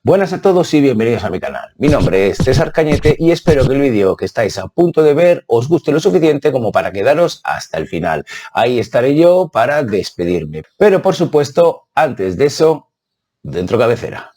Buenas a todos y bienvenidos a mi canal. Mi nombre es César Cañete y espero que el vídeo que estáis a punto de ver os guste lo suficiente como para quedaros hasta el final. Ahí estaré yo para despedirme. Pero por supuesto, antes de eso, dentro cabecera.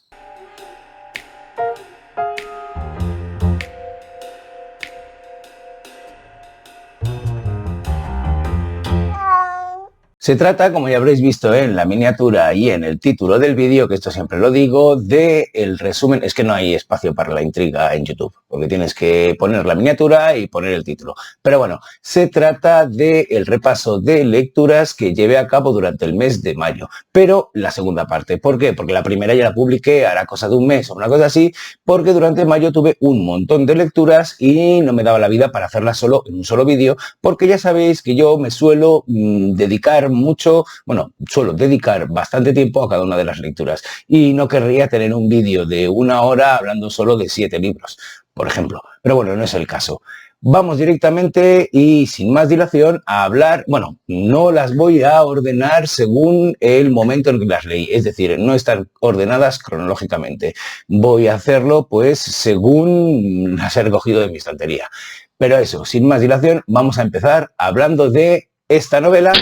Se trata, como ya habréis visto en la miniatura y en el título del vídeo, que esto siempre lo digo, de el resumen. Es que no hay espacio para la intriga en YouTube, porque tienes que poner la miniatura y poner el título. Pero bueno, se trata del repaso de lecturas que llevé a cabo durante el mes de mayo. Pero la segunda parte, ¿por qué? Porque la primera ya la publiqué hará cosa de un mes o una cosa así, porque durante mayo tuve un montón de lecturas y no me daba la vida para hacerlas solo en un solo vídeo, porque ya sabéis que yo me suelo suelo dedicar bastante tiempo a cada una de las lecturas y no querría tener un vídeo de 1 hora hablando solo de 7 libros, por ejemplo. Pero bueno, no es el caso. Vamos directamente y sin más dilación a hablar, no las voy a ordenar según el momento en que las leí, es decir, no están ordenadas cronológicamente. Voy a hacerlo pues según las he recogido de mi estantería. Pero eso, sin más dilación, vamos a empezar hablando de esta novela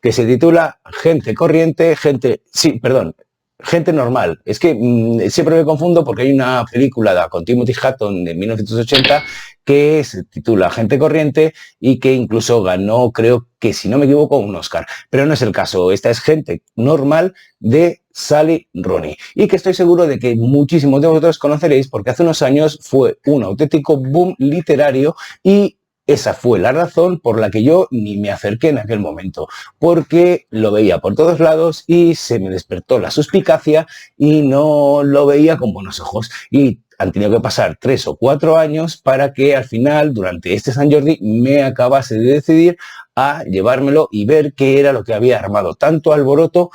que se titula Gente corriente, gente normal. Es que siempre me confundo porque hay una película con Timothy Hutton de 1980 que se titula Gente corriente y que incluso ganó, creo que si no me equivoco, un Oscar. Pero no es el caso. Esta es Gente normal de Sally Rooney y que estoy seguro de que muchísimos de vosotros conoceréis porque hace unos años fue un auténtico boom literario y esa fue la razón por la que yo ni me acerqué en aquel momento, porque lo veía por todos lados y se me despertó la suspicacia y no lo veía con buenos ojos. Y han tenido que pasar 3 o 4 años para que al final, durante este San Jordi, me acabase de decidir a llevármelo y ver qué era lo que había armado tanto alboroto.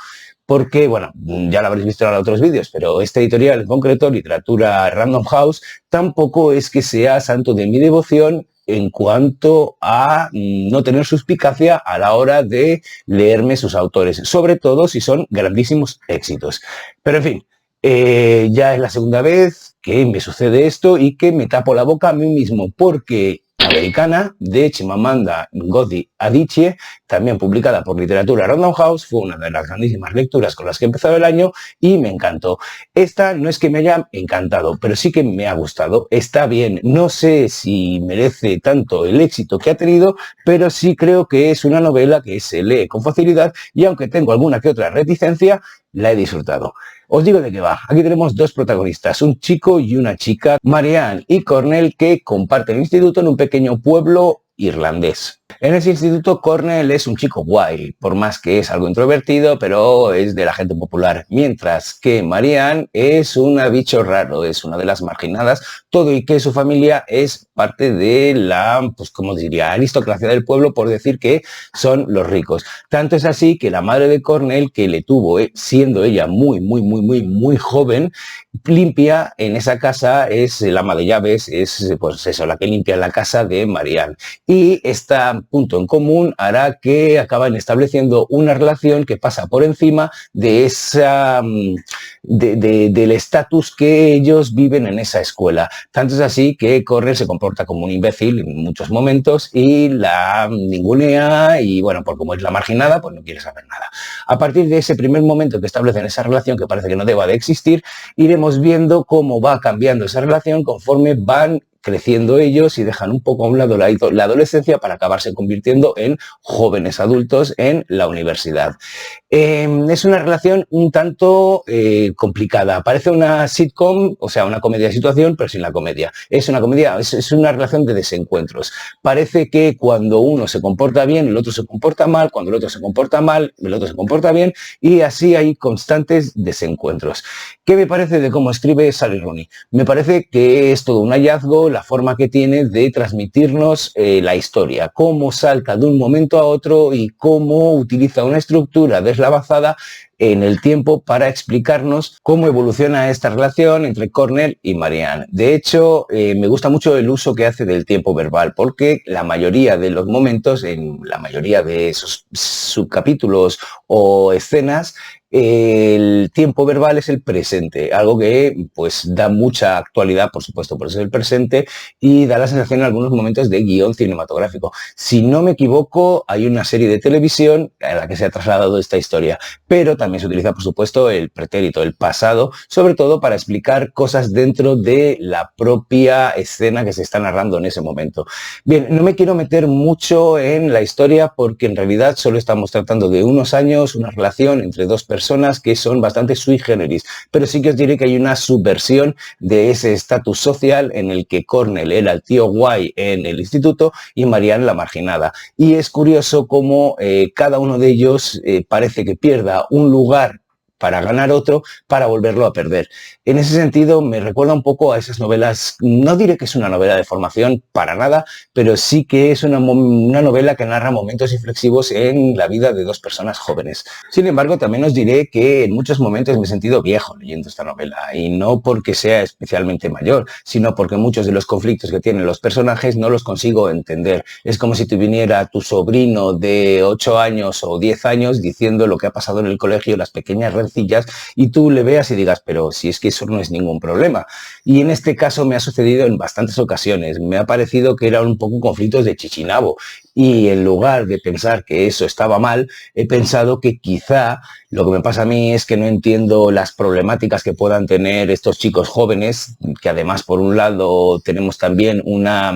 Porque, bueno, ya lo habréis visto en otros vídeos, pero este editorial en concreto, Literatura Random House, tampoco es que sea santo de mi devoción en cuanto a no tener suspicacia a la hora de leerme sus autores, sobre todo si son grandísimos éxitos. Pero en fin, ya es la segunda vez que me sucede esto y que me tapo la boca a mí mismo, porque Americana, de Chimamanda Ngozi Adichie, también publicada por Literatura Random House, fue una de las grandísimas lecturas con las que he empezado el año y me encantó. Esta no es que me haya encantado, pero sí que me ha gustado. Está bien, no sé si merece tanto el éxito que ha tenido, pero sí creo que es una novela que se lee con facilidad y aunque tengo alguna que otra reticencia, la he disfrutado. Os digo de qué va. Aquí tenemos dos protagonistas, un chico y una chica, Marianne y Cornell, que comparten instituto en un pequeño pueblo irlandés. En ese instituto, Cornell es un chico guay, por más que es algo introvertido, pero es de la gente popular, mientras que Marianne es una bicho raro, es una de las marginadas, todo y que su familia es parte de la, pues como diría, aristocracia del pueblo, por decir que son los ricos. Tanto es así que la madre de Cornell, que le tuvo, siendo ella muy joven, limpia en esa casa, es el ama de llaves, es pues eso, la que limpia la casa de Marianne. Y esta punto en común hará que acaban estableciendo una relación que pasa por encima de esa del estatus que ellos viven en esa escuela. Tanto es así que Cornell se comporta como un imbécil en muchos momentos y la ningunea y bueno, por como es la marginada, pues no quiere saber nada. A partir de ese primer momento que establecen esa relación, que parece que no deba de existir, iremos viendo cómo va cambiando esa relación conforme van creciendo ellos y dejan un poco a un lado la adolescencia para acabarse convirtiendo en jóvenes adultos en la universidad. Es una relación un tanto complicada. Parece una sitcom, o sea, una comedia de situación, pero sin la comedia. Es una comedia, es una relación de desencuentros. Parece que cuando uno se comporta bien, el otro se comporta mal, cuando el otro se comporta mal, el otro se comporta bien, y así hay constantes desencuentros. ¿Qué me parece de cómo escribe Sally Rooney? Me parece que es todo un hallazgo la forma que tiene de transmitirnos la historia, cómo salta de un momento a otro y cómo utiliza una estructura deslavazada en el tiempo para explicarnos cómo evoluciona esta relación entre Cornell y Marianne. De hecho, me gusta mucho el uso que hace del tiempo verbal, porque la mayoría de los momentos, en la mayoría de esos subcapítulos o escenas, el tiempo verbal es el presente, algo que pues da mucha actualidad, por supuesto, por eso es el presente, y da la sensación en algunos momentos de guión cinematográfico. Si no me equivoco, hay una serie de televisión en la que se ha trasladado esta historia, pero también se utiliza, por supuesto, el pretérito, el pasado, sobre todo para explicar cosas dentro de la propia escena que se está narrando en ese momento. Bien, no me quiero meter mucho en la historia porque en realidad solo estamos tratando de unos años, una relación entre dos personas que son bastante sui generis, pero sí que os diré que hay una subversión de ese estatus social en el que Cornell era el tío guay en el instituto y Marianne la marginada. Y es curioso cómo cada uno de ellos parece que pierda un lugar para ganar otro, para volverlo a perder. En ese sentido, me recuerda un poco a esas novelas, no diré que es una novela de formación para nada, pero sí que es una novela que narra momentos reflexivos en la vida de dos personas jóvenes. Sin embargo, también os diré que en muchos momentos me he sentido viejo leyendo esta novela, y no porque sea especialmente mayor, sino porque muchos de los conflictos que tienen los personajes no los consigo entender. Es como si te viniera tu sobrino de 8 años o 10 años diciendo lo que ha pasado en el colegio, las pequeñas y tú le veas y digas, pero si es que eso no es ningún problema. Y en este caso me ha sucedido en bastantes ocasiones. Me ha parecido que eran un poco conflictos de chichinabo y en lugar de pensar que eso estaba mal, he pensado que quizá lo que me pasa a mí es que no entiendo las problemáticas que puedan tener estos chicos jóvenes, que además por un lado tenemos también una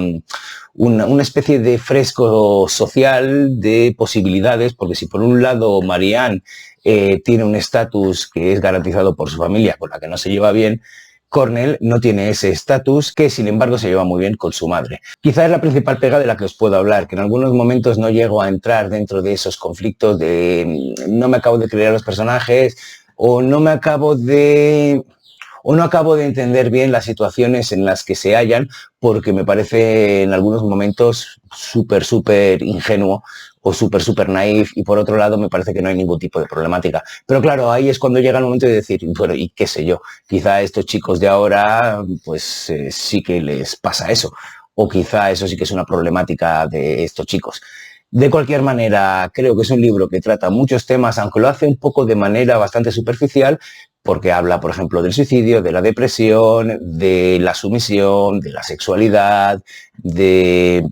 especie de fresco social de posibilidades, porque si por un lado Marianne tiene un estatus que es garantizado por su familia, con la que no se lleva bien, Cornell no tiene ese estatus, que sin embargo se lleva muy bien con su madre. Quizá es la principal pega de la que os puedo hablar, que en algunos momentos no llego a entrar dentro de esos conflictos de no me acabo de creer a los personajes o no acabo de entender bien las situaciones en las que se hallan, porque me parece en algunos momentos súper ingenuo o súper naif, y por otro lado me parece que no hay ningún tipo de problemática. Pero claro, ahí es cuando llega el momento de decir, bueno, y qué sé yo, quizá a estos chicos de ahora pues sí que les pasa eso, o quizá eso sí que es una problemática de estos chicos. De cualquier manera, creo que es un libro que trata muchos temas, aunque lo hace un poco de manera bastante superficial, porque habla, por ejemplo, del suicidio, de la depresión, de la sumisión, de la sexualidad, de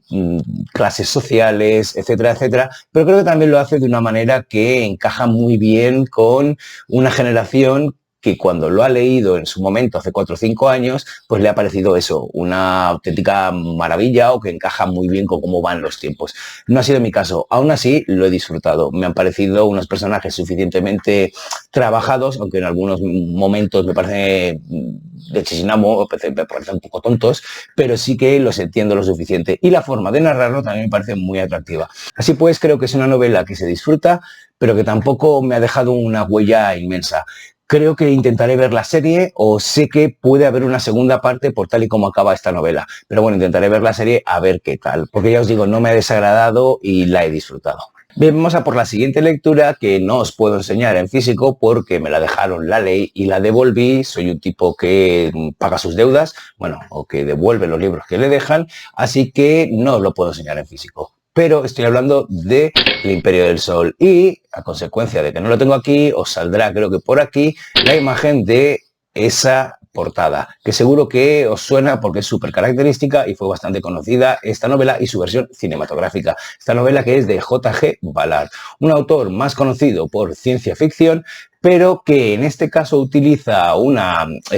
clases sociales, etcétera, etcétera, pero creo que también lo hace de una manera que encaja muy bien con una generación que cuando lo ha leído en su momento, hace 4 o 5 años, pues le ha parecido eso, una auténtica maravilla, o que encaja muy bien con cómo van los tiempos. No ha sido mi caso, aún así lo he disfrutado. Me han parecido unos personajes suficientemente trabajados, aunque en algunos momentos me parece de chichinamo, me parecen un poco tontos, pero sí que los entiendo lo suficiente. Y la forma de narrarlo también me parece muy atractiva. Así pues, creo que es una novela que se disfruta, pero que tampoco me ha dejado una huella inmensa. Creo que intentaré ver la serie, o sé que puede haber una segunda parte por tal y como acaba esta novela. Pero bueno, intentaré ver la serie a ver qué tal, porque ya os digo, no me ha desagradado y la he disfrutado. Bien, vamos a por la siguiente lectura, que no os puedo enseñar en físico porque me la dejaron la ley y la devolví. Soy un tipo que paga sus deudas, bueno, o que devuelve los libros que le dejan, así que no os lo puedo enseñar en físico. Pero estoy hablando de El Imperio del Sol, y a consecuencia de que no lo tengo aquí, os saldrá, creo que por aquí, la imagen de esa portada, que seguro que os suena porque es súper característica y fue bastante conocida esta novela y su versión cinematográfica. Esta novela, que es de J.G. Ballard, un autor más conocido por ciencia ficción, pero que en este caso utiliza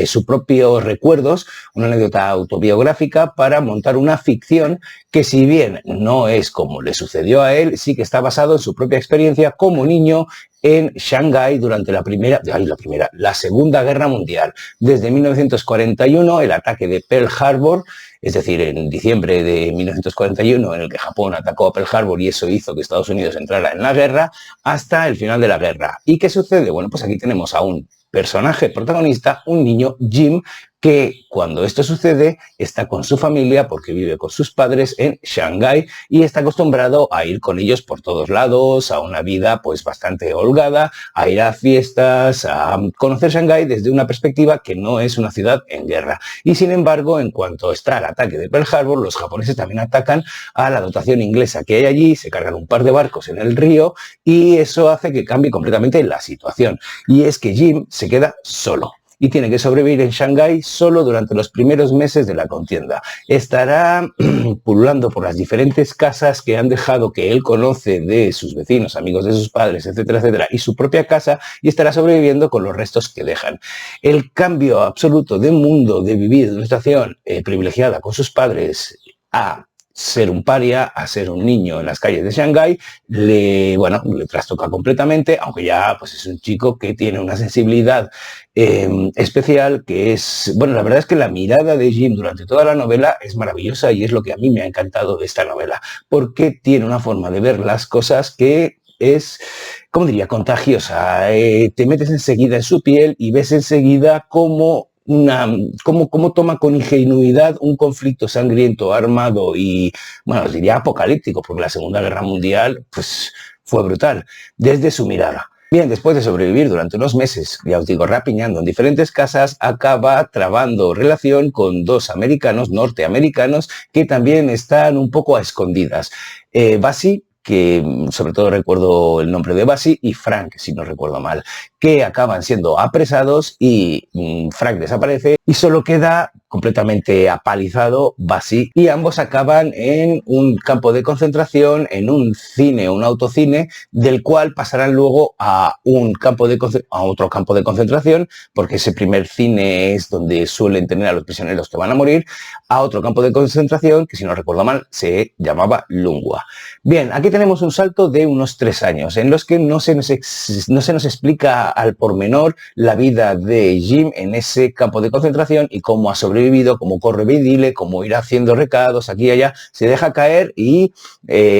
sus propios recuerdos, una anécdota autobiográfica, para montar una ficción que, si bien no es como le sucedió a él, sí que está basado en su propia experiencia como niño en Shanghái durante la Segunda Guerra Mundial. Desde 1941, el ataque de Pearl Harbor, es decir, en diciembre de 1941, en el que Japón atacó a Pearl Harbor y eso hizo que Estados Unidos entrara en la guerra, hasta el final de la guerra. ¿Y qué sucede? Bueno, pues aquí tenemos a un personaje protagonista, un niño, Jim, que cuando esto sucede está con su familia porque vive con sus padres en Shanghái y está acostumbrado a ir con ellos por todos lados, a una vida pues bastante holgada, a ir a fiestas, a conocer Shanghái desde una perspectiva que no es una ciudad en guerra. Y sin embargo, en cuanto está el ataque de Pearl Harbor, los japoneses también atacan a la dotación inglesa que hay allí, se cargan un par de barcos en el río y eso hace que cambie completamente la situación. Y es que Jim se queda solo y tiene que sobrevivir en Shanghái solo durante los primeros meses de la contienda. Estará pululando por las diferentes casas que han dejado que él conoce de sus vecinos, amigos de sus padres, etcétera, etcétera, y su propia casa, y estará sobreviviendo con los restos que dejan. El cambio absoluto de mundo, de vivir en una situación privilegiada con sus padres a ser un paria, a ser un niño en las calles de Shanghái, le trastoca completamente, aunque ya pues es un chico que tiene una sensibilidad especial, que es, bueno, la verdad es que la mirada de Jim durante toda la novela es maravillosa y es lo que a mí me ha encantado de esta novela, porque tiene una forma de ver las cosas que es, ¿cómo diría?, contagiosa. Te metes enseguida en su piel y ves enseguida cómo cómo toma con ingenuidad un conflicto sangriento, armado y, bueno, os diría apocalíptico, porque la Segunda Guerra Mundial, pues, fue brutal, desde su mirada. Bien, después de sobrevivir durante unos meses, ya os digo, rapiñando en diferentes casas, acaba trabando relación con dos americanos, norteamericanos, que también están un poco a escondidas. Bassi, que sobre todo recuerdo el nombre de Bassi, y Frank, si no recuerdo mal, que acaban siendo apresados y Frank desaparece y solo queda completamente apalizado Bassi, y ambos acaban en un campo de concentración, en un cine, un autocine, del cual pasarán luego a otro campo de concentración, porque ese primer cine es donde suelen tener a los prisioneros que van a morir, a otro campo de concentración que, si no recuerdo mal, se llamaba Lungua. Bien, aquí tenemos un salto de unos 3 años en los que no se nos explica al pormenor la vida de Jim en ese campo de concentración y cómo ha sobrevivido, cómo corre vidile, cómo irá haciendo recados aquí y allá. Se deja caer y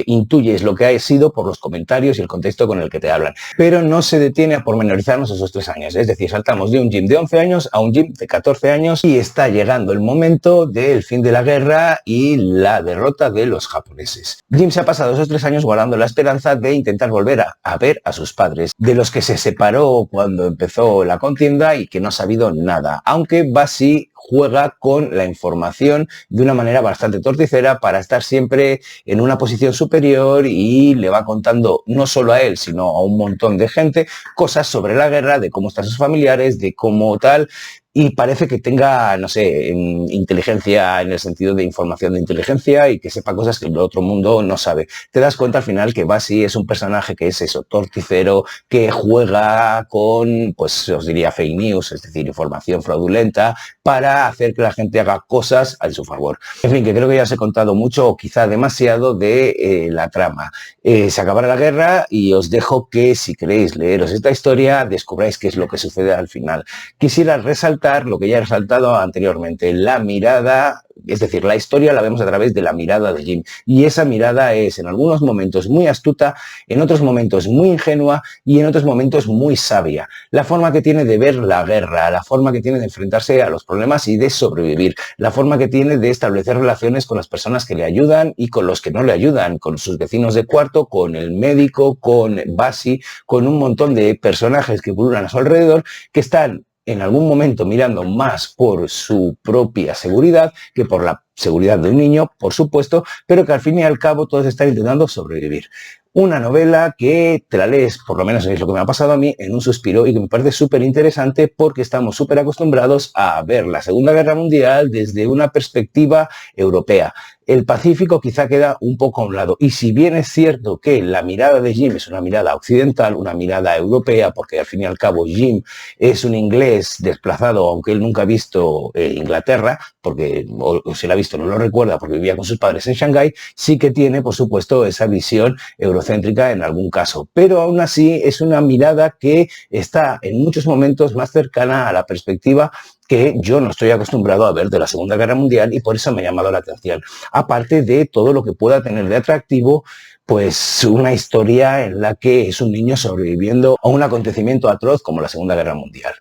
intuyes lo que ha sido por los comentarios y el contexto con el que te hablan. Pero no se detiene a pormenorizarnos esos 3 años. Es decir, saltamos de un Jim de 11 años a un Jim de 14 años y está llegando el momento del fin de la guerra y la derrota de los japoneses. Jim se ha pasado esos 3 años guardando la esperanza de intentar volver a ver a sus padres, de los que se separó cuando empezó la contienda y que no ha sabido nada, aunque Bassi juega con la información de una manera bastante torticera para estar siempre en una posición superior y le va contando no solo a él, sino a un montón de gente cosas sobre la guerra, de cómo están sus familiares, de cómo tal, y parece que tenga, no sé, inteligencia en el sentido de información de inteligencia y que sepa cosas que el otro mundo no sabe. Te das cuenta al final que Bassi es un personaje que es eso, torticero, que juega con, pues os diría fake news, es decir, información fraudulenta, para hacer que la gente haga cosas a su favor. En fin, que creo que ya os he contado mucho o quizá demasiado de la trama. Se acabará la guerra y os dejo que, si queréis leeros esta historia, descubráis qué es lo que sucede al final. Quisiera resaltar lo que ya he resaltado anteriormente, la mirada, es decir, la historia la vemos a través de la mirada de Jim, y esa mirada es en algunos momentos muy astuta, en otros momentos muy ingenua y en otros momentos muy sabia. La forma que tiene de ver la guerra, la forma que tiene de enfrentarse a los problemas y de sobrevivir, la forma que tiene de establecer relaciones con las personas que le ayudan y con los que no le ayudan, con sus vecinos de cuarto, con el médico, con Bassi, con un montón de personajes que pululan a su alrededor, que están en algún momento mirando más por su propia seguridad que por la seguridad de un niño, por supuesto, pero que al fin y al cabo todos están intentando sobrevivir. Una novela que te la lees, por lo menos es lo que me ha pasado a mí, en un suspiro, y que me parece súper interesante porque estamos súper acostumbrados a ver la Segunda Guerra Mundial desde una perspectiva europea. El Pacífico quizá queda un poco a un lado, y si bien es cierto que la mirada de Jim es una mirada occidental, una mirada europea, porque al fin y al cabo Jim es un inglés desplazado, aunque él nunca ha visto Inglaterra, porque o si la ha visto no lo recuerda porque vivía con sus padres en Shanghái, sí que tiene, por supuesto, esa visión eurocéntrica en algún caso, pero aún así es una mirada que está en muchos momentos más cercana a la perspectiva que yo no estoy acostumbrado a ver de la Segunda Guerra Mundial, y por eso me ha llamado la atención. Aparte de todo lo que pueda tener de atractivo, pues una historia en la que es un niño sobreviviendo a un acontecimiento atroz como la Segunda Guerra Mundial.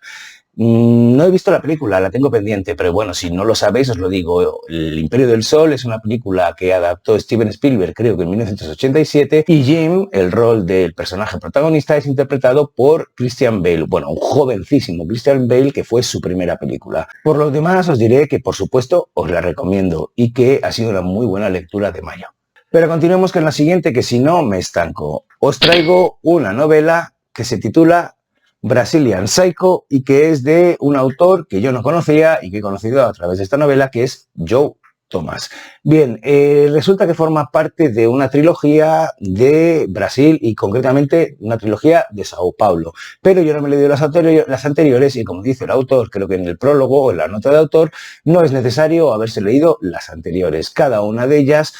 No he visto la película, la tengo pendiente, pero bueno, si no lo sabéis os lo digo. El Imperio del Sol es una película que adaptó Steven Spielberg, creo que en 1987, y Jim, el rol del personaje protagonista, es interpretado por Christian Bale, bueno, un jovencísimo Christian Bale, que fue su primera película. Por lo demás os diré que por supuesto os la recomiendo y que ha sido una muy buena lectura de mayo. Pero continuemos con la siguiente, que si no me estanco. Os traigo una novela que se titula Brazilian Psycho y que es de un autor que yo no conocía y que he conocido a través de esta novela, que es Joe Thomas. Bien, resulta que forma parte de una trilogía de Brasil y concretamente una trilogía de Sao Paulo. Pero yo no me he leído las anteriores y, como dice el autor, creo que en el prólogo o en la nota de autor, no es necesario haberse leído las anteriores. Cada una de ellas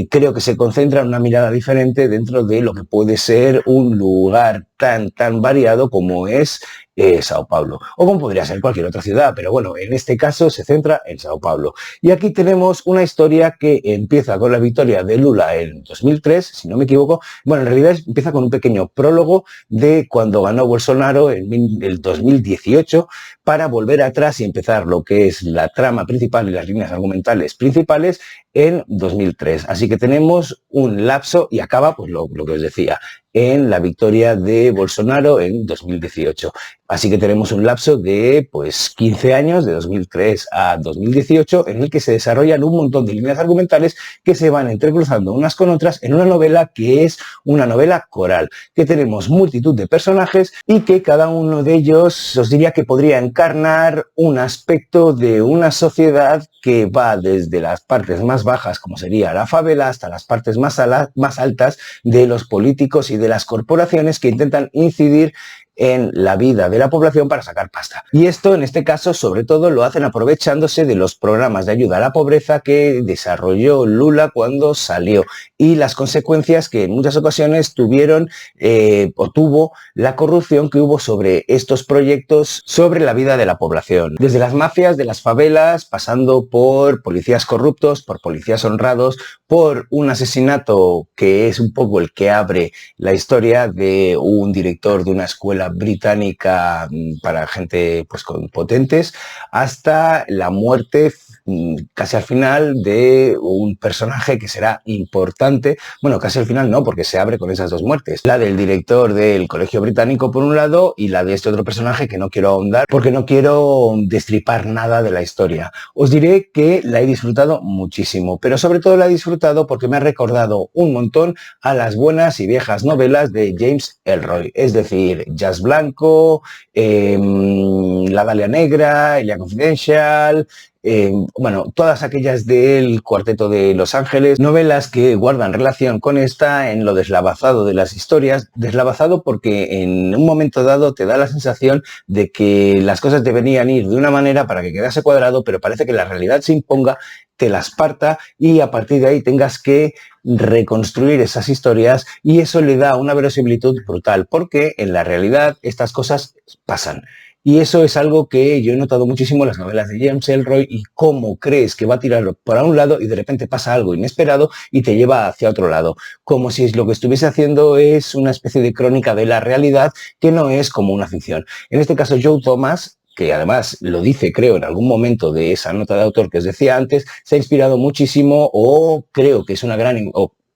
creo que se concentra en una mirada diferente dentro de lo que puede ser un lugar tan variado como es Sao Paulo, o como podría ser cualquier otra ciudad, pero bueno, en este caso se centra en Sao Paulo. Y aquí tenemos una historia que empieza con la victoria de Lula en 2003, si no me equivoco. Bueno, en realidad empieza con un pequeño prólogo de cuando ganó Bolsonaro en el 2018, para volver atrás y empezar lo que es la trama principal y las líneas argumentales principales en 2003. Así que tenemos un lapso y acaba, pues lo que os decía, en la victoria de Bolsonaro en 2018. Así que tenemos un lapso de pues 15 años, de 2003 a 2018, en el que se desarrollan un montón de líneas argumentales que se van entrecruzando unas con otras en una novela que es una novela coral, que tenemos multitud de personajes y que cada uno de ellos os diría que podría encarnar un aspecto de una sociedad que va desde las partes más bajas, como sería la favela, hasta las partes más altas de los políticos y de las corporaciones que intentan incidir en la vida de la población para sacar pasta. Y esto, en este caso, sobre todo lo hacen aprovechándose de los programas de ayuda a la pobreza que desarrolló Lula cuando salió y las consecuencias que en muchas ocasiones tuvieron o tuvo la corrupción que hubo sobre estos proyectos sobre la vida de la población. Desde las mafias de las favelas, pasando por policías corruptos, por policías honrados, por un asesinato que es un poco el que abre la historia de un director de una escuela británica para gente pues con potentes, hasta la muerte casi al final de un personaje que será importante. Bueno, casi al final no, porque se abre con esas dos muertes. La del director del colegio británico por un lado y la de este otro personaje que no quiero ahondar porque no quiero destripar nada de la historia. Os diré que la he disfrutado muchísimo, pero sobre todo la he disfrutado porque me ha recordado un montón a las buenas y viejas novelas de James Ellroy, es decir, Jazz Blanco, La Dalia Negra, Elia Confidential, bueno, todas aquellas del Cuarteto de Los Ángeles, novelas que guardan relación con esta en lo deslavazado de las historias, deslavazado porque en un momento dado te da la sensación de que las cosas deberían ir de una manera para que quedase cuadrado, pero parece que la realidad se imponga, te las parta y a partir de ahí tengas que reconstruir esas historias y eso le da una verosimilitud brutal porque en la realidad estas cosas pasan. Y eso es algo que yo he notado muchísimo en las novelas de James Ellroy y cómo crees que va a tirarlo para un lado y de repente pasa algo inesperado y te lleva hacia otro lado. Como si lo que estuviese haciendo es una especie de crónica de la realidad que no es como una ficción. En este caso, Joe Thomas, que además lo dice, creo, en algún momento de esa nota de autor que os decía antes, se ha inspirado muchísimo o creo que es una gran...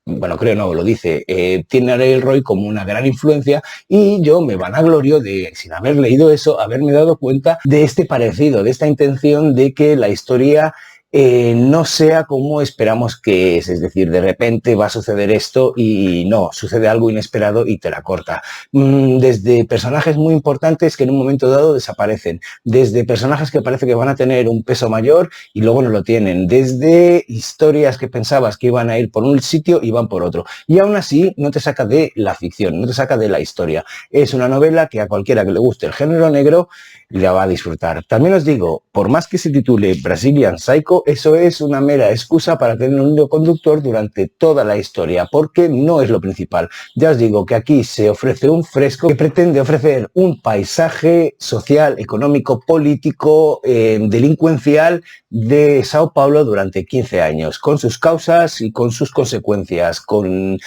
bueno, creo no, lo dice, tiene a Ellroy como una gran influencia y yo me vanaglorio de, sin haber leído eso, haberme dado cuenta de este parecido, de esta intención de que la historia no sea como esperamos que es decir, de repente va a suceder esto y no, sucede algo inesperado y te la corta. Desde personajes muy importantes que en un momento dado desaparecen, desde personajes que parece que van a tener un peso mayor y luego no lo tienen, desde historias que pensabas que iban a ir por un sitio y van por otro. Y aún así no te saca de la ficción, no te saca de la historia. Es una novela que a cualquiera que le guste el género negro la va a disfrutar. También os digo, por más que se titule Brazilian Psycho, eso es una mera excusa para tener un hilo conductor durante toda la historia, porque no es lo principal. Ya os digo que aquí se ofrece un fresco que pretende ofrecer un paisaje social, económico, político, delincuencial de Sao Paulo durante 15 años, con sus causas y con sus consecuencias, con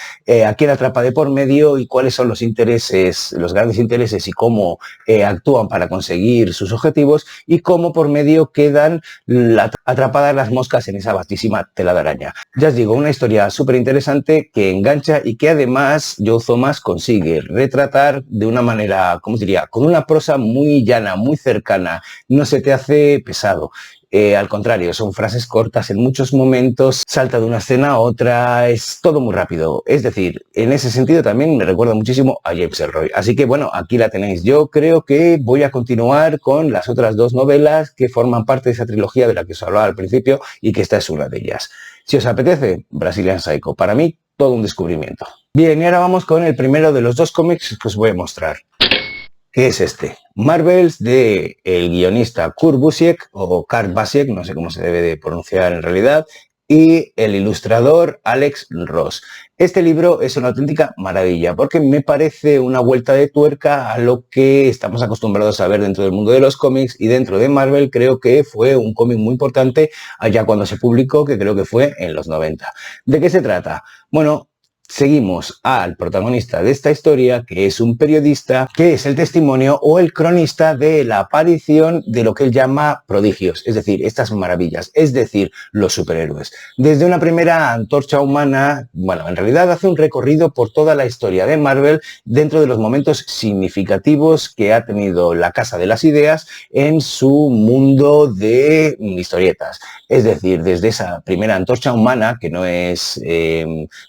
a quién atrapa de por medio y cuáles son los intereses, los grandes intereses y cómo actúan para conseguir conseguir sus objetivos y cómo por medio quedan atrapadas las moscas en esa vastísima tela de araña. Ya os digo, una historia súper interesante que engancha y que además Joe Thomas consigue retratar de una manera, ¿cómo diría?, con una prosa muy llana, muy cercana, no se te hace pesado. Al contrario, son frases cortas en muchos momentos, salta de una escena a otra, es todo muy rápido. Es decir, en ese sentido también me recuerda muchísimo a James Ellroy. Así que bueno, aquí la tenéis. Yo creo que voy a continuar con las otras dos novelas que forman parte de esa trilogía de la que os hablaba al principio y que esta es una de ellas. Si os apetece, Brazilian Psycho. Para mí, todo un descubrimiento. Bien, y ahora vamos con el primero de los dos cómics que os voy a mostrar. ¿Qué es este? Marvels de el guionista Kurt Busiek o Kurt Busiek, no sé cómo se debe de pronunciar en realidad, y el ilustrador Alex Ross. Este libro es una auténtica maravilla porque me parece una vuelta de tuerca a lo que estamos acostumbrados a ver dentro del mundo de los cómics y dentro de Marvel. Creo que fue un cómic muy importante allá cuando se publicó, que creo que fue en los 90. ¿De qué se trata? Bueno, seguimos al protagonista de esta historia, que es un periodista, que es el testimonio o el cronista de la aparición de lo que él llama prodigios, es decir, estas maravillas, es decir, los superhéroes. Desde una primera antorcha humana, bueno, en realidad hace un recorrido por toda la historia de Marvel dentro de los momentos significativos que ha tenido la Casa de las Ideas en su mundo de historietas. Es decir, desde esa primera antorcha humana, que no es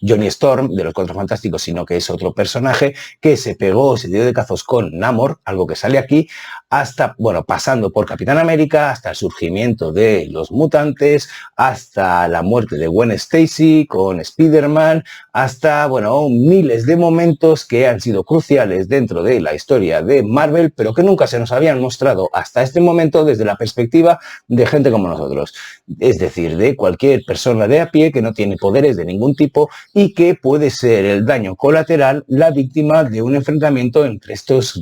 Johnny Storm, de los Cuatro Fantásticos, sino que es otro personaje que se pegó, se dio de cazos con Namor, algo que sale aquí, hasta, bueno, pasando por Capitán América, hasta el surgimiento de los mutantes, hasta la muerte de Gwen Stacy con Spider-Man, hasta, bueno, miles de momentos que han sido cruciales dentro de la historia de Marvel, pero que nunca se nos habían mostrado hasta este momento desde la perspectiva de gente como nosotros. Es decir, de cualquier persona de a pie que no tiene poderes de ningún tipo y que puede ser el daño colateral, la víctima de un enfrentamiento entre estos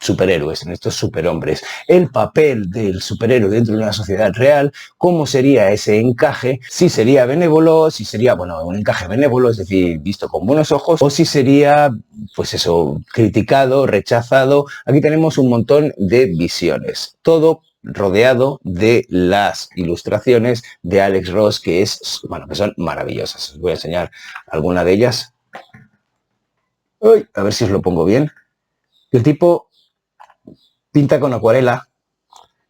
superhéroes, en estos superhombres. El papel del superhéroe dentro de una sociedad real, cómo sería ese encaje, si sería benévolo, si sería, bueno, un encaje benévolo, es decir, visto con buenos ojos, o si sería, pues eso, criticado, rechazado. Aquí tenemos un montón de visiones. Todo rodeado de las ilustraciones de Alex Ross, que es, bueno, que son maravillosas. Os voy a enseñar alguna de ellas. Uy, a ver si os lo pongo bien. El tipo pinta con acuarela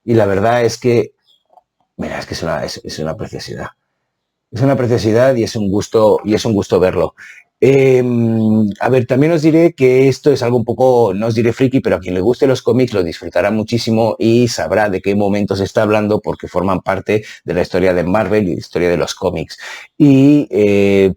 y la verdad es que, mira, es que es una preciosidad. Es una preciosidad y es un gusto verlo. A ver, también os diré que esto es algo un poco, no os diré friki, pero a quien le guste los cómics lo disfrutará muchísimo y sabrá de qué momentos está hablando porque forman parte de la historia de Marvel y de la historia de los cómics. Y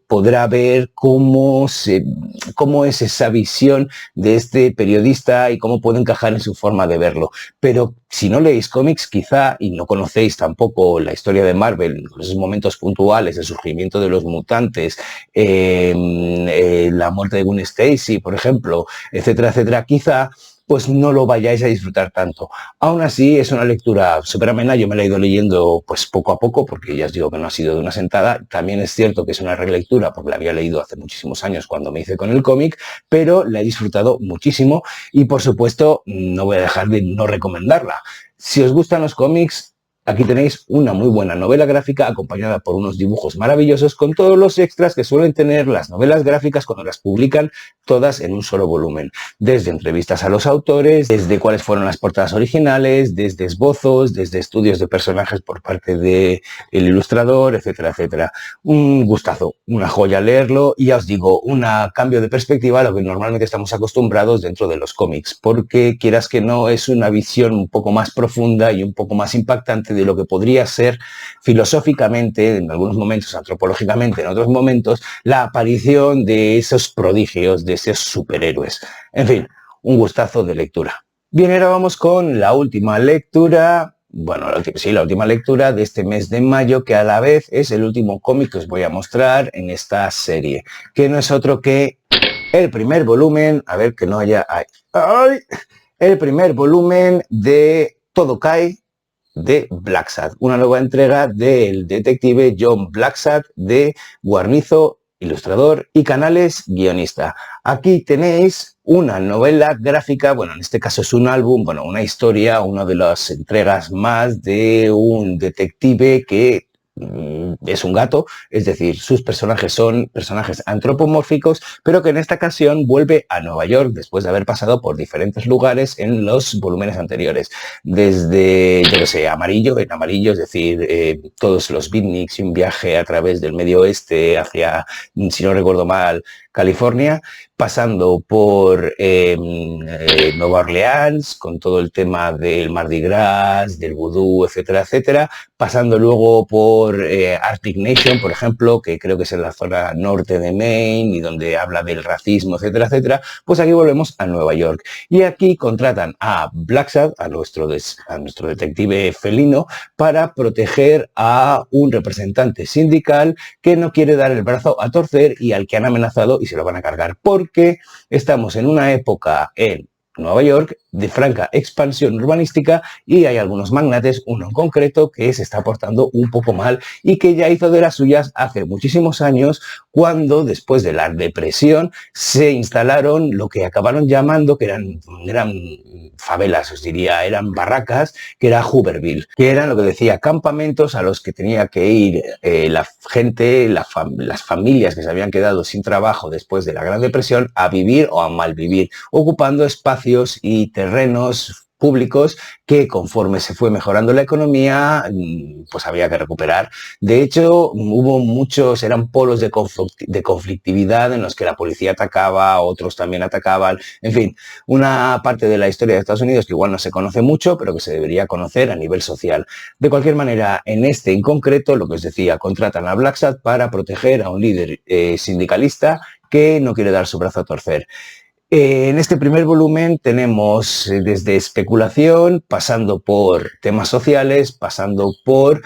podrá ver cómo es esa visión de este periodista y cómo puede encajar en su forma de verlo. Pero si no leéis cómics, quizá, y no conocéis tampoco la historia de Marvel, esos momentos puntuales, el surgimiento de los mutantes, la muerte de Gwen Stacy, por ejemplo, etcétera, etcétera, quizá pues no lo vayáis a disfrutar tanto. Aún así, es una lectura súper amena. Yo me la he ido leyendo pues poco a poco, porque ya os digo que no ha sido de una sentada. También es cierto que es una relectura, porque la había leído hace muchísimos años cuando me hice con el cómic, pero la he disfrutado muchísimo y, por supuesto, no voy a dejar de no recomendarla. Si os gustan los cómics, aquí tenéis una muy buena novela gráfica acompañada por unos dibujos maravillosos con todos los extras que suelen tener las novelas gráficas cuando las publican todas en un solo volumen. Desde entrevistas a los autores, desde cuáles fueron las portadas originales, desde esbozos, desde estudios de personajes por parte del ilustrador, etcétera, etcétera. Un gustazo, una joya leerlo y ya os digo, un cambio de perspectiva a lo que normalmente estamos acostumbrados dentro de los cómics, porque quieras que no, es una visión un poco más profunda y un poco más impactante de lo que podría ser filosóficamente, en algunos momentos, antropológicamente, en otros momentos, la aparición de esos prodigios, de esos superhéroes. En fin, un gustazo de lectura. Bien, ahora vamos con la última lectura, bueno, la última lectura de este mes de mayo, que a la vez es el último cómic que os voy a mostrar en esta serie, que no es otro que el primer volumen, a ver que no haya... ¡Ay! El primer volumen de Todo Cae, de Blacksad, una nueva entrega del detective John Blacksad de Guarnizo ilustrador y Canales, guionista. Aquí tenéis una novela gráfica, bueno, en este caso es un álbum, bueno, una historia, una de las entregas más de un detective que es un gato, es decir, sus personajes son personajes antropomórficos, pero que en esta ocasión vuelve a Nueva York después de haber pasado por diferentes lugares en los volúmenes anteriores. Desde, yo que sé, amarillo, en amarillo, es decir, todos los beatniks y un viaje a través del medio oeste hacia, si no recuerdo mal, California, pasando por Nueva Orleans, con todo el tema del Mardi Gras, del vudú, etcétera, etcétera, pasando luego por Arctic Nation, por ejemplo, que creo que es en la zona norte de Maine y donde habla del racismo, etcétera, etcétera, pues aquí volvemos a Nueva York. Y aquí contratan a Blacksad, a nuestro detective felino, para proteger a un representante sindical que no quiere dar el brazo a torcer y al que han amenazado y se lo van a cargar, porque estamos en una época en Nueva York de franca expansión urbanística y hay algunos magnates, uno en concreto, que se está portando un poco mal y que ya hizo de las suyas hace muchísimos años, cuando después de la depresión se instalaron lo que acabaron llamando, que eran favelas, os diría, eran barracas, que era Hooverville, que eran lo que decía, campamentos a los que tenía que ir la gente, las familias que se habían quedado sin trabajo después de la Gran Depresión a vivir o a malvivir, ocupando espacios y terrenos públicos que conforme se fue mejorando la economía, pues había que recuperar. De hecho, hubo muchos, eran polos de conflictividad en los que la policía atacaba, otros también atacaban, en fin, una parte de la historia de Estados Unidos que igual no se conoce mucho, pero que se debería conocer a nivel social. De cualquier manera, en este en concreto, lo que os decía, contratan a Blacksad para proteger a un líder sindicalista que no quiere dar su brazo a torcer. En este primer volumen tenemos desde especulación, pasando por temas sociales, pasando por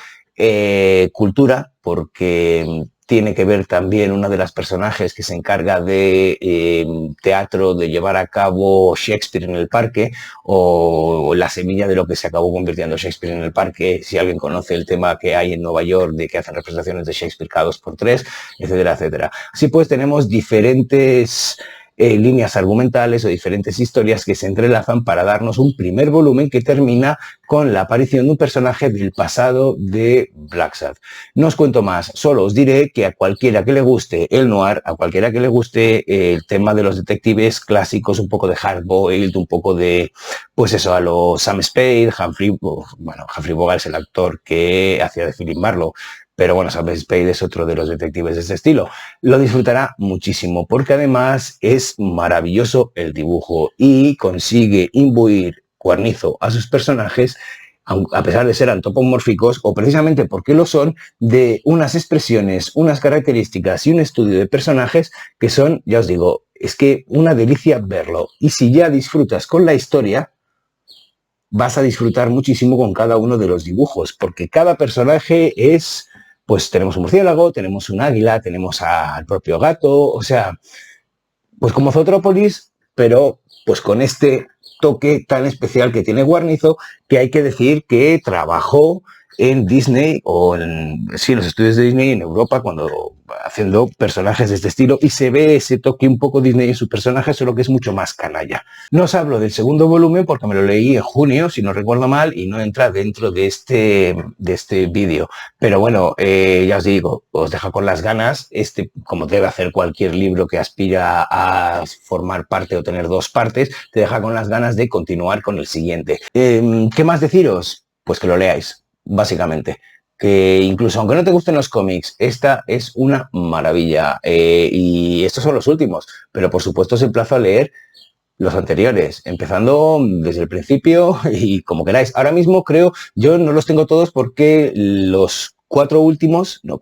cultura, porque tiene que ver también una de las personajes que se encarga de teatro, de llevar a cabo Shakespeare en el parque, o la semilla de lo que se acabó convirtiendo Shakespeare en el parque, si alguien conoce el tema que hay en Nueva York de que hacen representaciones de Shakespeare cada 2x3, etcétera, etcétera. Así pues, tenemos diferentes líneas argumentales o diferentes historias que se entrelazan para darnos un primer volumen que termina con la aparición de un personaje del pasado de Blacksad. No os cuento más, solo os diré que a cualquiera que le guste el noir, a cualquiera que le guste el tema de los detectives clásicos, un poco de hard-boiled, un poco de, pues eso, a los Sam Spade, Humphrey Bogart es el actor que hacía de Philip Marlowe, pero bueno, Sam Spade es otro de los detectives de este estilo. Lo disfrutará muchísimo porque además es maravilloso el dibujo y consigue imbuir Guarnizo a sus personajes, a pesar de ser antropomórficos, o precisamente porque lo son, de unas expresiones, unas características y un estudio de personajes que son, ya os digo, es que una delicia verlo. Y si ya disfrutas con la historia, vas a disfrutar muchísimo con cada uno de los dibujos, porque cada personaje es, pues tenemos un murciélago, tenemos un águila, tenemos al propio gato, o sea, pues como Zootrópolis, pero pues con este toque tan especial que tiene Guarnizo, que hay que decir que trabajó en Disney o en los estudios de Disney en Europa cuando haciendo personajes de este estilo, y se ve ese toque un poco Disney en sus personajes, solo que es mucho más canalla. No os hablo del segundo volumen porque me lo leí en junio, si no recuerdo mal, y no entra dentro de este vídeo. Pero bueno, ya os digo, os deja con las ganas, como debe hacer cualquier libro que aspira a formar parte o tener dos partes, te deja con las ganas de continuar con el siguiente. ¿Qué más deciros? Pues que lo leáis, básicamente. Que incluso aunque no te gusten los cómics, esta es una maravilla. Y estos son los últimos, pero por supuesto os emplazo a leer los anteriores, empezando desde el principio y como queráis. Ahora mismo creo, yo no los tengo todos porque los cuatro últimos los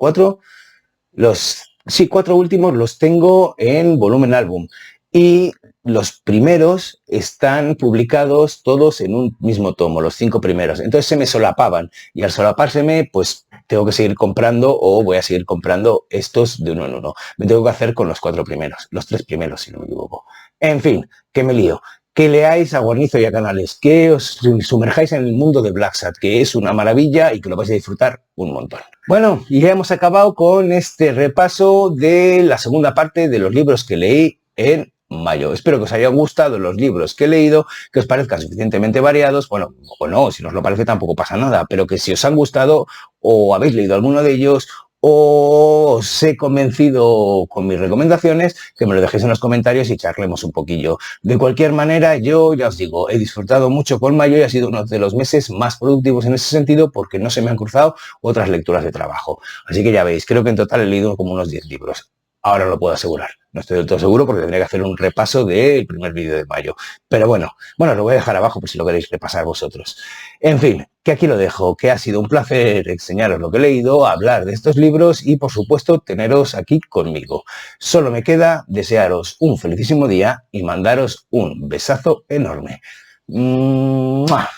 tengo en volumen álbum. Y los primeros están publicados todos en un mismo tomo, los 5 primeros. Entonces se me solapaban y al solapárseme, pues tengo que seguir comprando o voy a seguir comprando estos de uno en uno. Me tengo que hacer con los 4 primeros, los 3 primeros, si no me equivoco. En fin, que me lío. que leáis a Guarnizo y a Canales, que os sumerjáis en el mundo de Black Sat, que es una maravilla y que lo vais a disfrutar un montón. Bueno, y ya hemos acabado con este repaso de la segunda parte de los libros que leí en mayo. Espero que os hayan gustado los libros que he leído, que os parezcan suficientemente variados, bueno, o no, si no os lo parece tampoco pasa nada, pero que si os han gustado o habéis leído alguno de ellos o os he convencido con mis recomendaciones, que me lo dejéis en los comentarios y charlemos un poquillo. De cualquier manera, yo ya os digo, he disfrutado mucho con mayo y ha sido uno de los meses más productivos en ese sentido porque no se me han cruzado otras lecturas de trabajo. Así que ya veis, creo que en total he leído como unos 10 libros. Ahora lo puedo asegurar. No estoy del todo seguro porque tendría que hacer un repaso del primer vídeo de mayo. Pero bueno, lo voy a dejar abajo por si lo queréis repasar vosotros. En fin, que aquí lo dejo, que ha sido un placer enseñaros lo que he leído, hablar de estos libros y, por supuesto, teneros aquí conmigo. Solo me queda desearos un felicísimo día y mandaros un besazo enorme. ¡Mua!